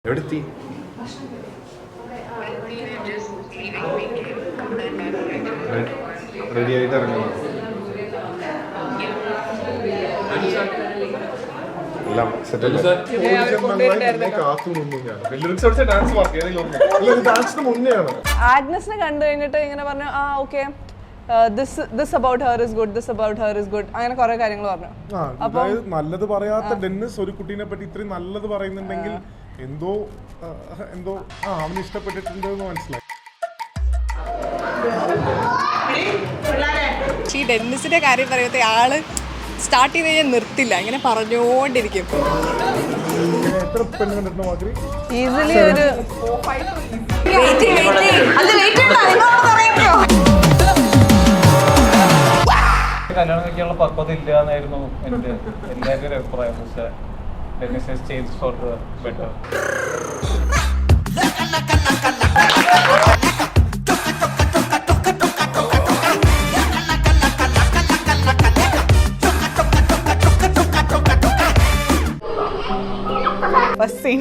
എവിടെത്തി? Ready ആയിട്ട് ഇറങ്ങണം. എല്ലാം ആഗ്നസിനെ കണ്ടു കഴിഞ്ഞിട്ട് ഇങ്ങനെ പറഞ്ഞു ആ okay this about Har is good, this about Har is good, അങ്ങനെ കുറെ കാര്യങ്ങൾ പറഞ്ഞു. അപ്പൊ നല്ലത് പറയാത്ത ഡെന്നിസ് ഒരു കുട്ടീനെ പറ്റി ഇത്രയും നല്ലത് പറയുന്നുണ്ടെങ്കിൽ എന്തോ എന്തോ അവന് ഇഷ്ടപ്പെട്ടിട്ടുണ്ട് എന്ന് മനസ്സിലായി. ഈ ഡെന്നിസിന്റെ കാര്യം പറയുമ്പോ ആള് സ്റ്റാർട്ട് ചെയ്ത് കഴിഞ്ഞാൽ നിർത്തില്ല, ഇങ്ങനെ പറഞ്ഞോണ്ടിരിക്കും. എത്ര പെണ്ണ് കണ്ടിട്ടുണ്ടോ മാതിരി ഈസിലി ഒരു കല്യാണം കഴിക്കാനുള്ള പക്വത ഇല്ല എന്നായിരുന്നു എൻ്റെ എല്ലാവരും ഒരു അഭിപ്രായം. പക്ഷേ Dennis change for the better. First scene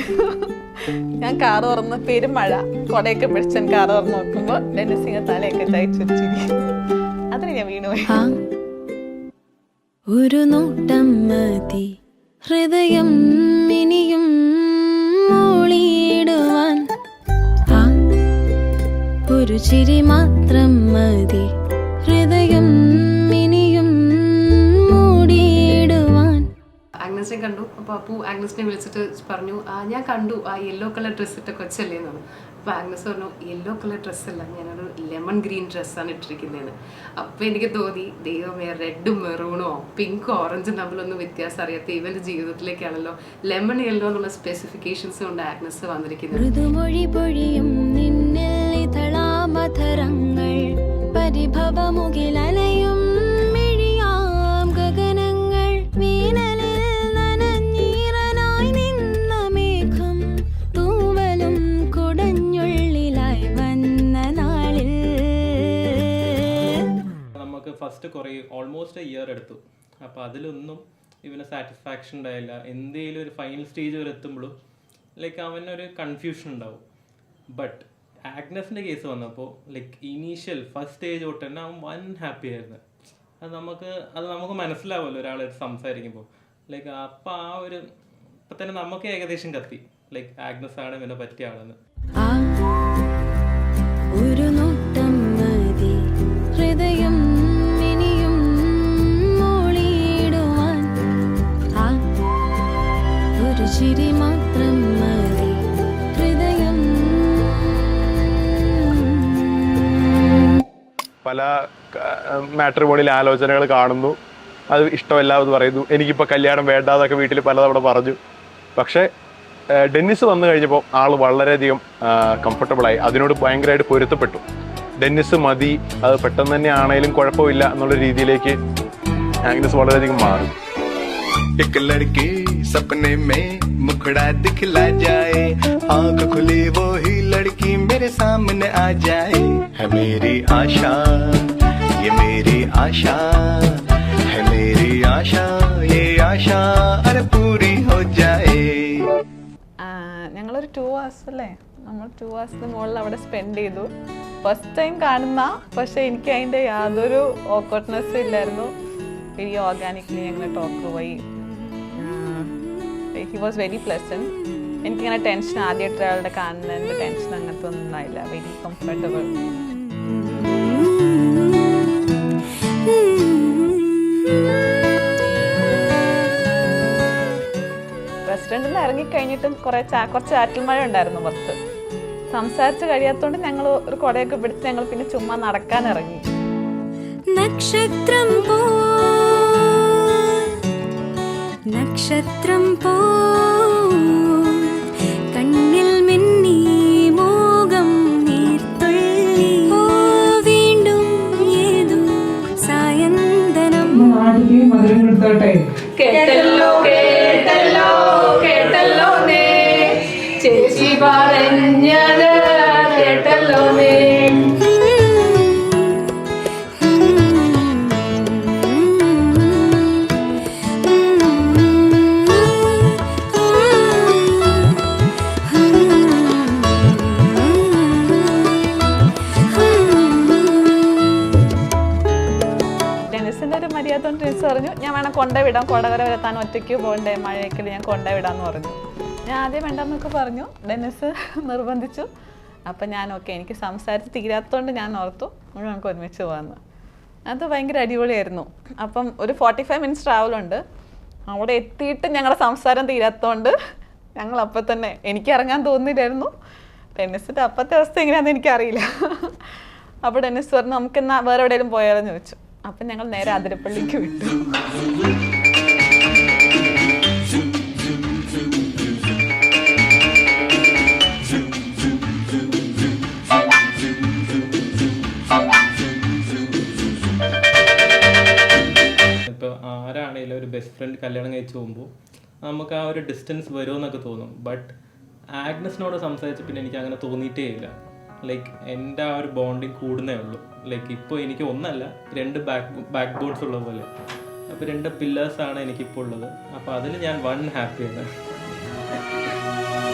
ഞാൻ കാറ് തുറന്ന് പെരുമഴ കൊടയൊക്കെ പിടിച്ച് കാറ് തുറന്ന് നോക്കുമ്പോൾ ഡെന്നിസിന്റെ തലയൊക്കെ ചായച്ചിരിച്ചിരി. അതിന് ഞാൻ വീണുപോയി. ഒരു നോട്ടം മതി ഹൃദയം ഇനിയും മൂളിയിടുവാൻ, ഒരു ചിരി മാത്രം മതി ഹൃദയം ഇനിയും മൂടിയിടുവാൻ. ആഗ്നസിനെ കണ്ടു. അപ്പോൾ അപ്പു ആഗ്നസിനെ വിളിച്ചിട്ട് പറഞ്ഞു ഞാൻ കണ്ടു ആ യെല്ലോ കളർ ഡ്രസ്സ് ഇട്ട കൊച്ചല്ലേ എന്നാണ്. അപ്പോൾ ആഗ്നസ് പറഞ്ഞു യെല്ലോ കളർ ഡ്രസ്സല്ല, ഞാനൊരു ലെമൺ ഗ്രീൻ ഡ്രസ്സാണ് ഇട്ടിരിക്കുന്നതെന്ന്. അപ്പോൾ എനിക്ക് തോന്നി ദൈവമേ റെഡും മെറൂണോ പിങ്കോ ഓറഞ്ചും തമ്മിലൊന്നും വ്യത്യാസം അറിയാത്ത ഇവൻ്റെ ജീവിതത്തിലേക്കാണല്ലോ ലെമൺ യെല്ലോ എന്നുള്ള സ്പെസിഫിക്കേഷൻസ് കൊണ്ട് ആഗ്നസ് വന്നിരിക്കുന്നത്. മൃദുമൊഴി പൊഴിയും നിന്നിൽ ഇതളാമധരങ്ങൾ പരിഭവമുകിലലയും മിഴിയാം ഗഗനങ്ങൾ വീണലിൽ നനഞ്ഞീറനായി നിന്ന മേഘം തൂവലും കുടഞ്ഞുള്ളിലായി വന്ന നാളിൽ. നമുക്ക് ഫസ്റ്റ് കുറേ ഓൾമോസ്റ്റ് ഇയർ എടുത്തു. അപ്പോൾ അതിലൊന്നും ഇവന് സാറ്റിസ്ഫാക്ഷൻ ഉണ്ടായില്ല. എന്തെങ്കിലും ഒരു ഫൈനൽ സ്റ്റേജ് വരെ എത്തുമ്പോഴും ലൈക്ക് അവനൊരു കൺഫ്യൂഷൻ ഉണ്ടാവും. ബട്ട് ആഗ്നസിൻ്റെ കേസ് വന്നപ്പോൾ ലൈക്ക് ഇനീഷ്യൽ ഫസ്റ്റ് സ്റ്റേജ് തൊട്ട് തന്നെ അവൻ വൻ ഹാപ്പി ആയിരുന്നു. അത് നമുക്ക് മനസ്സിലാവുമല്ലോ ഒരാളായിട്ട് സംസാരിക്കുമ്പോൾ. ലൈക്ക് അപ്പം ആ ഒരു ഇപ്പം തന്നെ നമുക്ക് ഏകദേശം കത്തി ലൈക്ക് ആഗ്നസ് ആണ് ഇവനെ പറ്റിയ ആളെന്ന്. ഒരു നോട്ടം മതി ഹൃദയം ഇനിയും മൂളിയിടുവാൻ, ഒരു ചിരി മാത്രം മതി ഹൃദയം. പല മാട്രിമോണിയിൽ ആലോചനകൾ കാണുന്നു, അത് ഇഷ്ടമല്ല എന്ന് പറയുന്നു. എനിക്കിപ്പോൾ കല്യാണം വേണ്ടാതൊക്കെ വീട്ടിൽ പലതവണ പറഞ്ഞു. പക്ഷേ ഡെന്നിസ് വന്നു കഴിഞ്ഞപ്പോൾ ആൾ വളരെയധികം കംഫർട്ടബിളായി, അതിനോട് ഭയങ്കരമായിട്ട് പൊരുത്തപ്പെട്ടു. ഡെന്നിസ് മതി, അത് പെട്ടെന്ന് തന്നെ ആണെങ്കിലും കുഴപ്പമില്ല എന്നുള്ള രീതിയിലേക്ക് ആഗ്നസ് വളരെയധികം മാറി. एक लड़की सपने में मुखड़ा दिखला जाए, आंख खुली वो ही लड़की मेरे सामने आ जाए, है मेरी आशा, ये मेरी आशा, है मेरी आशा, ये आशा अरे पूरी हो जाए. ഞങ്ങളൊരു 2 hours അല്ലേ, നമ്മൾ 2 hours മുകളിൽ അവിടെ സ്പെൻഡ് ചെയ്തു. ഫസ്റ്റ് ടൈം കാണുന്ന, പക്ഷെ എനിക്ക് അതിൻ്റെ യാതൊരു ഓക്വർഡ്നെസ്സും ഇല്ലായിരുന്നു. വെരി ഓർഗാനിക്കലി ഞങ്ങൾ ടോക്ക് പോയി. He was very pleasant. എനിക്കിങ്ങനെ ടെൻഷൻ ആദ്യമായിട്ട് ഒരാളുടെ കാണുന്നതിൻ്റെ ടെൻഷൻ അങ്ങനത്തെ ഒന്നും ഉണ്ടായില്ല. Very comfortable. റെസ്റ്റോറൻറ്റിൽ നിന്ന് ഇറങ്ങിക്കഴിഞ്ഞിട്ടും കുറച്ച് ചാറ്റൽ മഴ ഉണ്ടായിരുന്നു പുറത്ത്. സംസാരിച്ച് കഴിയാത്തതുകൊണ്ട് ഞങ്ങൾ ഒരു കുടയൊക്കെ പിടിച്ച് ഞങ്ങൾ പിന്നെ ചുമ്മാ നടക്കാൻ ഇറങ്ങി. നക്ഷത്രം പോ നക്ഷത്രം പോ കണ്ണിൽ മിന്നി മോകം നീർത്തുള്ളി, വീണ്ടും ഏതോ സായന്തനം. കേട്ടല്ലോ കേട്ടല്ലോ കേട്ടല്ലോ നേ ചേച്ചി പറഞ്ഞത് കേട്ടല്ലോ നേ. പറഞ്ഞാൽ കൊണ്ടുവിടാം, കൊടകര വരെ താൻ ഒറ്റയ്ക്ക് പോകണ്ടേ, മഴയൊക്കെ ഞാൻ കൊണ്ടുവിടാമെന്ന് പറഞ്ഞു. ഞാൻ ആദ്യം വേണ്ടെന്നൊക്കെ പറഞ്ഞു, ഡെന്നിസ് നിർബന്ധിച്ചു. അപ്പം ഞാൻ ഓക്കെ, എനിക്ക് സംസാരിച്ച് തീരാത്തതുകൊണ്ട് ഞാൻ ഓർത്തു നമുക്ക് ഒരുമിച്ച് പോകാമെന്ന്. അത് ഭയങ്കര അടിപൊളിയായിരുന്നു. അപ്പം ഒരു 45 മിനിറ്റ്സ് ട്രാവലുണ്ട്. അവിടെ എത്തിയിട്ട് ഞങ്ങളുടെ സംസാരം തീരാത്തതുകൊണ്ട് ഞങ്ങൾ അപ്പം തന്നെ, എനിക്ക് ഇറങ്ങാൻ തോന്നിയില്ലായിരുന്നു. ഡെന്നിസിൻ്റെ അപ്പത്തെ അവസ്ഥ എങ്ങനെയാണെന്ന് എനിക്കറിയില്ല. അപ്പോൾ ഡെന്നിസ് പറഞ്ഞു നമുക്ക് എന്നാൽ വേറെ എവിടെയെങ്കിലും പോയാലെന്ന് ചോദിച്ചു. അപ്പം ഞങ്ങൾ നേരെ അതിരപ്പള്ളിക്ക് വിട്ടു. ഇപ്പോൾ ആരാണെങ്കിലും ഒരു ബെസ്റ്റ് ഫ്രണ്ട് കല്യാണം കഴിച്ച് പോകുമ്പോൾ നമുക്ക് ആ ഒരു ഡിസ്റ്റൻസ് വരുമെന്നൊക്കെ തോന്നും. ബട്ട് ആഗ്നസിനോട് സംസാരിച്ച് പിന്നെ എനിക്ക് അങ്ങനെ തോന്നിയിട്ടേ ഇല്ല. ലൈക്ക് എൻ്റെ ആ ഒരു ബോണ്ടിങ് കൂടുന്നേ ഉള്ളൂ. ലൈക്ക് ഇപ്പോൾ എനിക്ക് ഒന്നല്ല 2 ബാക്ക് ബോൺസ് ഉള്ള പോലെ. അപ്പോൾ 2 പില്ലേഴ്സാണ് എനിക്കിപ്പോൾ ഉള്ളത്. അപ്പോൾ അതിൽ ഞാൻ ഹാപ്പിയാണ്.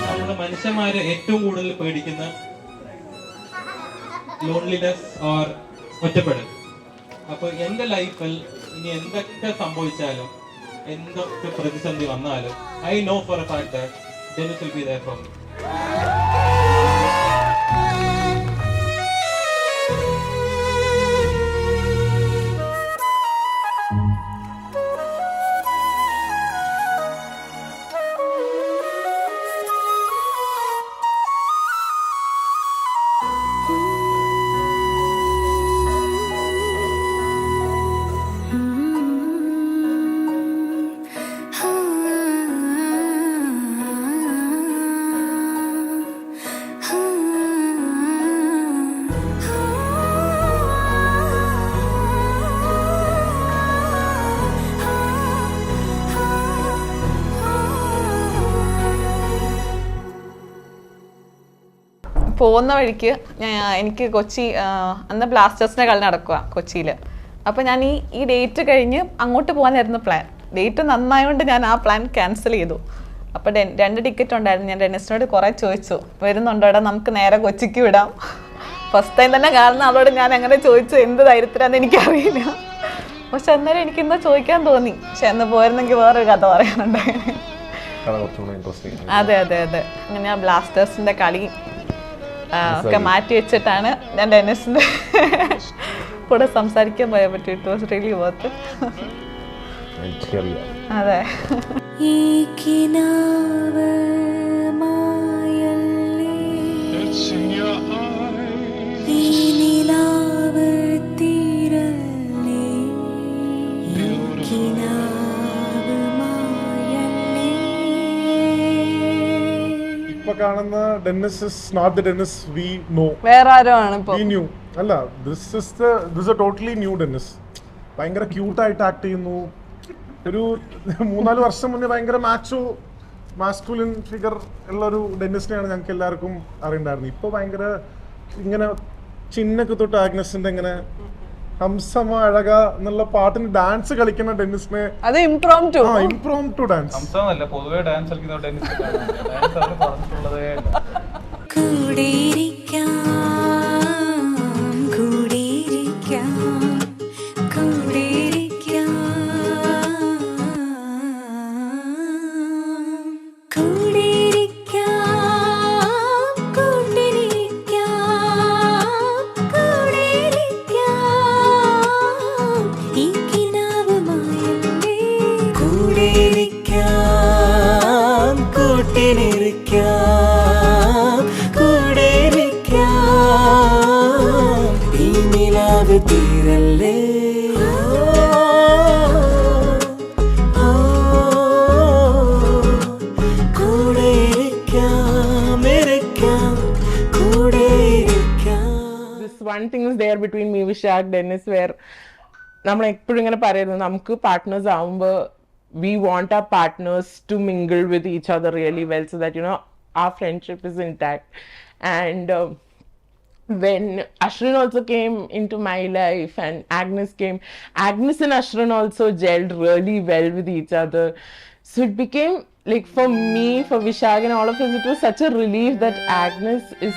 നമ്മൾ മനുഷ്യന്മാർ ഏറ്റവും കൂടുതൽ പേടിക്കുന്ന ലോൺലിനെസ് ഓർ ഒറ്റപ്പെടൽ. അപ്പോൾ എൻ്റെ ലൈഫിൽ ഇനി എന്തൊക്കെ സംഭവിച്ചാലും എന്തൊക്കെ പ്രതിസന്ധി വന്നാലും I know for a fact that Dennis will be there for me. പോകുന്ന വഴിക്ക് എനിക്ക് കൊച്ചി അന്ന് ബ്ലാസ്റ്റേഴ്സിൻ്റെ കളി നടക്കുക കൊച്ചിയിൽ. അപ്പോൾ ഞാൻ ഈ ഡേറ്റ് കഴിഞ്ഞ് അങ്ങോട്ട് പോകാനായിരുന്നു പ്ലാൻ. ഡേറ്റ് നന്നായതുകൊണ്ട് ഞാൻ ആ പ്ലാൻ ക്യാൻസൽ ചെയ്തു. അപ്പോൾ 2 ടിക്കറ്റ് ഉണ്ടായിരുന്നു. ഞാൻ ഡെന്നിസിനോട് കുറേ ചോദിച്ചു, വരുന്നുണ്ടോ എടാ നമുക്ക് നേരെ കൊച്ചിക്ക് വിടാം. ഫസ്റ്റ് ടൈം തന്നെ കാണുന്ന അവളോട് ഞാൻ അങ്ങനെ ചോദിച്ചു, എന്ത് ധൈര്യത്തിലാണെന്ന് എനിക്കറിയില്ല. പക്ഷെ അന്നേരം എനിക്കിന്ന് ചോദിക്കാൻ തോന്നി. പക്ഷെ അന്ന് പോയിരുന്നെങ്കിൽ വേറൊരു കഥ പറയാനുണ്ടായിരുന്നു. അതെ അതെ അതെ. അങ്ങനെ ആ ബ്ലാസ്റ്റേഴ്സിൻ്റെ കളി ഒക്കെ മാറ്റി വെച്ചിട്ടാണ് ഞാൻ ഡെന്നിസിൻ്റെ കൂടെ സംസാരിക്കാൻ പോയാൽ പറ്റും. It was really worth. അതെ. ഇപ്പൊ കാണുന്ന Dennis is not the Dennis we know. വേറെ ആരോ ആണ് ഇപ്പൊ. വി ന്യൂ അല്ല, this a totally new Dennis. ഭയങ്കര ക്യൂട്ടായിട്ട് ആക്ട് ചെയ്യുന്നു. ഒരു 3-4 വർഷം മുന്നേ ഭയങ്കര മാസ്കുലിൻ ഫിഗർ ഉള്ള ഒരു ഡെന്നിസിനെയാണ് ഞങ്ങൾക്ക് എല്ലാവർക്കും അറിയണ്ടായിരുന്നു. ഇപ്പൊ ഭയങ്കര ഇങ്ങനെ ചിന്നൊക്കെ തൊട്ട് ആഗ്നസിന്റെ ഇങ്ങനെ ഹംസമ അഴക എന്നുള്ള പാട്ടിന് ഡാൻസ് കളിക്കുന്ന ഡെന്നിസിനെ, അത് ഇംപ്രോംപ്റ്റു ഡാൻസ്. പൊതുവെ ഡാൻസ് കളിക്കുന്ന Dennis പറഞ്ഞിട്ടുള്ളതേ one thing is there between me, Vishak, Dennis, where നമ്മൾ എപ്പോഴും ഇങ്ങനെ പറയുന്നത് നമുക്ക് പാർട്ട്നേഴ്സ് ആവുമ്പോൾ we want our partners to mingle with each other really well so that, you know, our friendship is intact. And when Ashrin also came into my life and Agnes came, Agnes and Ashrin also gelled really well with each other. So it became, like, for me, for Vishak and all of us, it was such a relief that Agnes is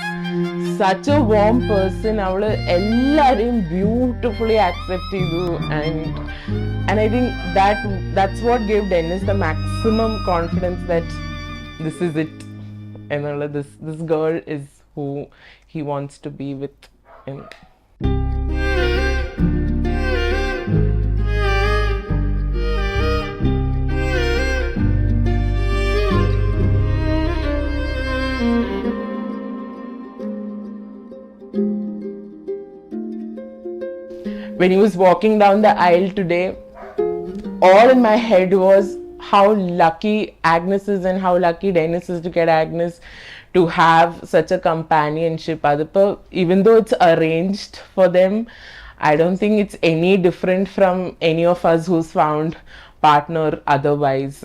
such a warm person. അവള് എല്ലാരെയും beautifully accept ചെയ്തു. And And I think that's what gave Dennis the maximum confidence that this is it. And this girl is who he wants to be with. And when he was walking down the aisle today, all in my head was how lucky Agnes is and how lucky Dennis is to get Agnes to have such a companionship. Adippa, even though it's arranged for them, I don't think it's any different from any of us who's found partner otherwise.